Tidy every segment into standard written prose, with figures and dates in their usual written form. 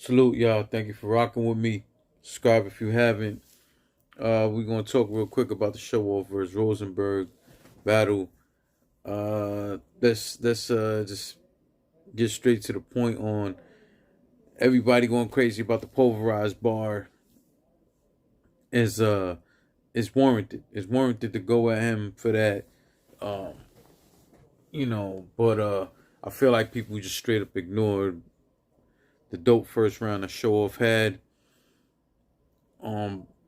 Salute, y'all. Thank you for rocking with me. Subscribe if you haven't. We're gonna talk real quick about the Showoff versus Rosenberg battle. Let's just get straight to the point on everybody going crazy about the pulverized bar is is warranted. It's warranted to go at him for that. Um, but I feel like people just straight up ignored the dope first round that Showoff had.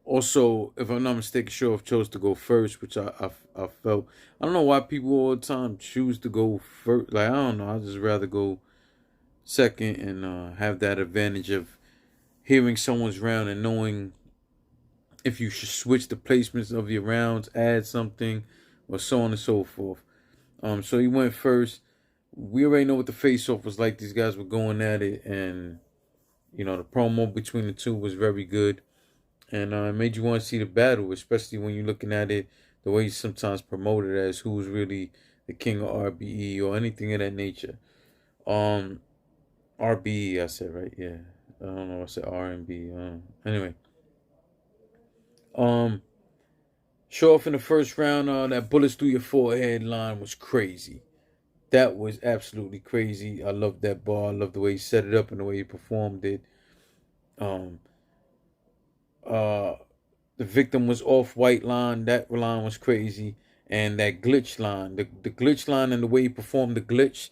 Also, if I'm not mistaken, Showoff chose to go first, which I felt. I don't know why people all the time choose to go first. Like, I don't know. I just rather go second and have that advantage of hearing someone's round and knowing if you should switch the placements of your rounds, add something, or so on and so forth. So he went first. We already know what the face-off was like. These guys were going at it, and the promo between the two was very good. And it made you want to see the battle, especially when you're looking at it the way you sometimes promote it as who's really the king of RBE or anything of that nature. Um, RBE, I said, right? Yeah. I don't know. I said R&B. Anyway, um, show off in the first round. That bullets through your forehead line was crazy. That was absolutely crazy. I love that bar. I love the way he set it up and the way he performed it. Um, uh, the victim was off white line. That line was crazy. And that glitch line, the glitch line and the way he performed the glitch,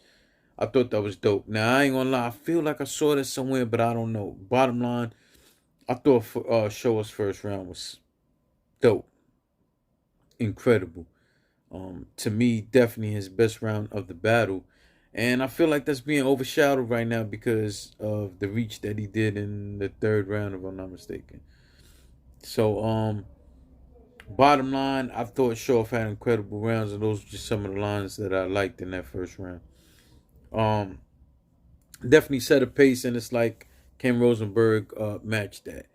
I thought that was dope. Now, I ain't gonna lie. I feel like I saw that somewhere, but I don't know. Bottom line, I thought Show's first round was dope. Incredible. To me, definitely his best round of the battle. And I feel like that's being overshadowed right now because of the reach that he did in the third round, if I'm not mistaken. So, bottom line, I thought Showoff had incredible rounds, and those were just some of the lines that I liked in that first round. Um, Definitely set a pace, and it's like, can Rosenberg match that?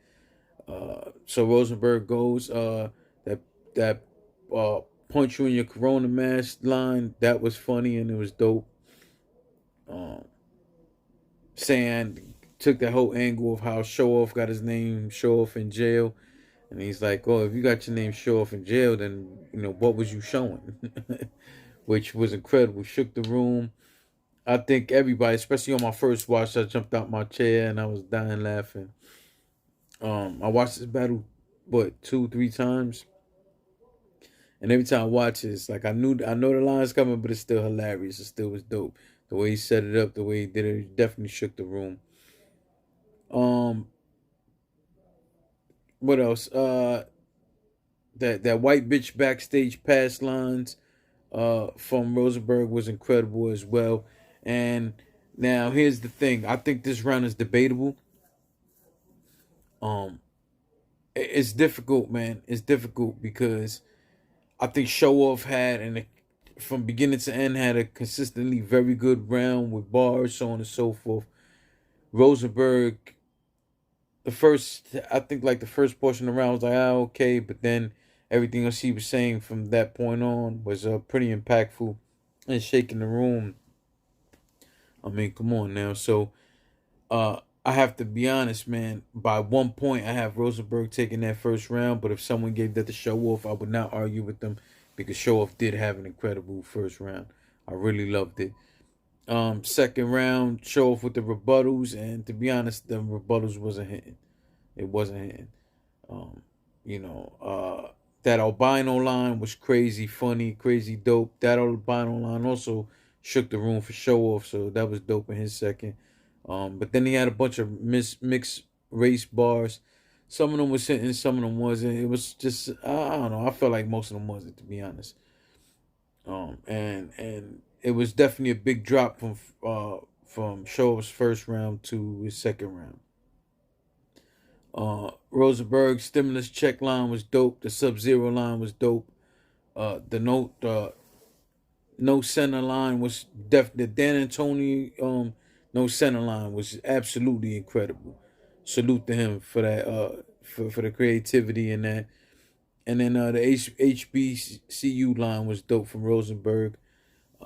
So Rosenberg goes that punch you in your Corona mask line. That was funny and it was dope. Um, Saying took that whole angle of how Showoff got his name Showoff in jail, and he's like, "Oh, if you got your name Showoff in jail, then what was you showing?" Which was incredible. Shook the room. I think everybody, especially on my first watch, I jumped out my chair and I was dying laughing. I watched this battle, what, two, three times, and every time I watch it, it's like I know the line's coming, but it's still hilarious. It still was dope. The way he set it up, the way he did it, it definitely shook the room. Um, what else? That white bitch backstage pass lines from Rosenberg was incredible as well. And now here's the thing: I think this round is debatable. Um, it's difficult, man. It's difficult because I think Showoff had and from beginning to end had a consistently very good round with bars, so on and so forth. Rosenberg, I think like the first portion of the round was like, okay, but then everything else he was saying from that point on was pretty impactful and shaking the room. I mean, come on now. So I have to be honest, man. By 1 point, I have Rosenberg taking that first round. But if someone gave that to Showoff, I would not argue with them because Showoff did have an incredible first round. I really loved it. Second round, Showoff with the rebuttals, and to be honest, the rebuttals wasn't hitting. It wasn't hitting. Um, that albino line was crazy, funny, crazy dope. That albino line also shook the room for Showoff, so that was dope in his second. But then he had a bunch of mixed race bars. Some of them was hitting, some of them wasn't. It was just I don't know. I felt like most of them wasn't, to be honest. And it was definitely a big drop from Showoff's first round to his second round. Rosenberg's stimulus check line was dope. The Sub Zero line was dope. The no center line was the Dan Antonio no center line was absolutely incredible. Salute to him for that for the creativity and that. And then the HBCU line was dope from Rosenberg.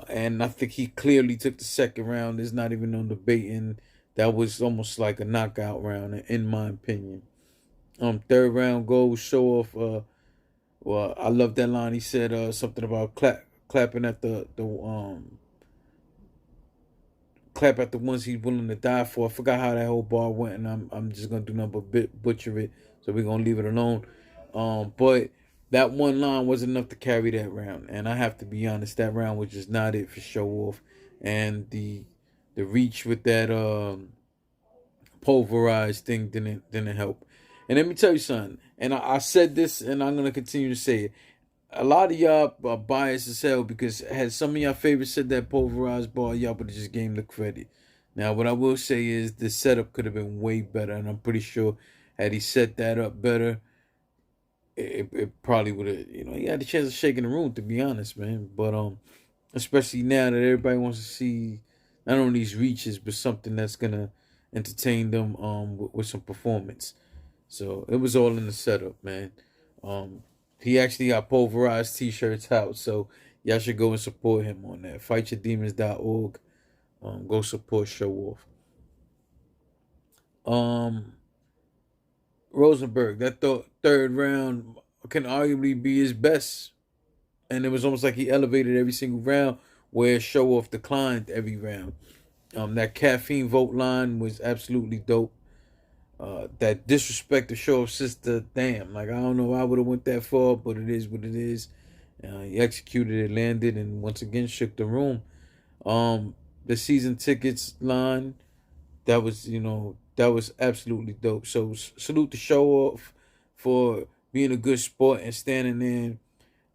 And I think he clearly took the second round. There's not even no debating That was almost like a knockout round, in my opinion. Third round goes Showoff. Well, I love that line. He said something about clapping at clap at the ones he's willing to die for. I forgot how that whole bar went, and I'm just gonna do nothing but butcher it. So we're gonna leave it alone. But that one line was enough to carry that round, and I have to be honest, that round was just not it for Showoff, and the reach with that pulverized thing didn't help. And let me tell you something. And I said this, and I'm gonna continue to say it. A lot of y'all are biased as hell because had some of y'all favorites said that pulverized bar, y'all would have just gave him the credit. Now, what I will say is the setup could have been way better, and I'm pretty sure had he set that up better, it probably would have. He had the chance of shaking the room, to be honest, man. But especially now that everybody wants to see not only these reaches, but something that's gonna entertain them with some performance. So it was all in the setup, man. He actually got pulverized t-shirts out, so y'all should go and support him on that. FightYourDemons.org. Go support Showoff. Rosenberg, that third round can arguably be his best, and it was almost like he elevated every single round, where Showoff declined every round. That caffeine vote line was absolutely dope. That disrespect to Showoff's sister, damn. Like, I don't know why I would have went that far, but it is what it is. He executed it, landed, and once again shook the room. The season tickets line, that was absolutely dope. So salute to Showoff for being a good sport and standing there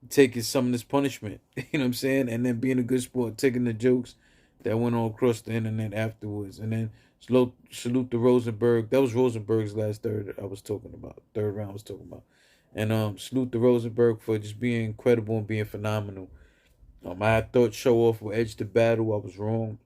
taking some of this punishment. You know what I'm saying? And then being a good sport, taking the jokes that went all across the internet afterwards. And then salute to Rosenberg. That was Rosenberg's last third I was talking about. Third round I was talking about. And salute to Rosenberg for just being incredible and being phenomenal. I thought Showoff would edge the battle. I was wrong.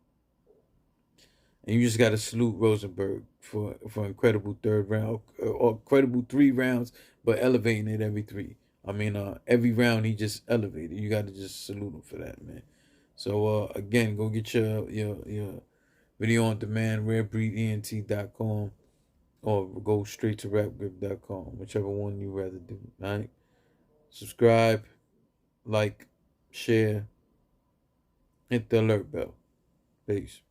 And you just got to salute Rosenberg for incredible third round, or incredible 3 rounds, but elevating it every 3. I mean, every round he just elevated. You got to just salute him for that, man. So again, go get your video on demand, rarebreedent.com, or go straight to rapgrip.com, whichever one you rather do. All right, subscribe, like, share, hit the alert bell. Peace.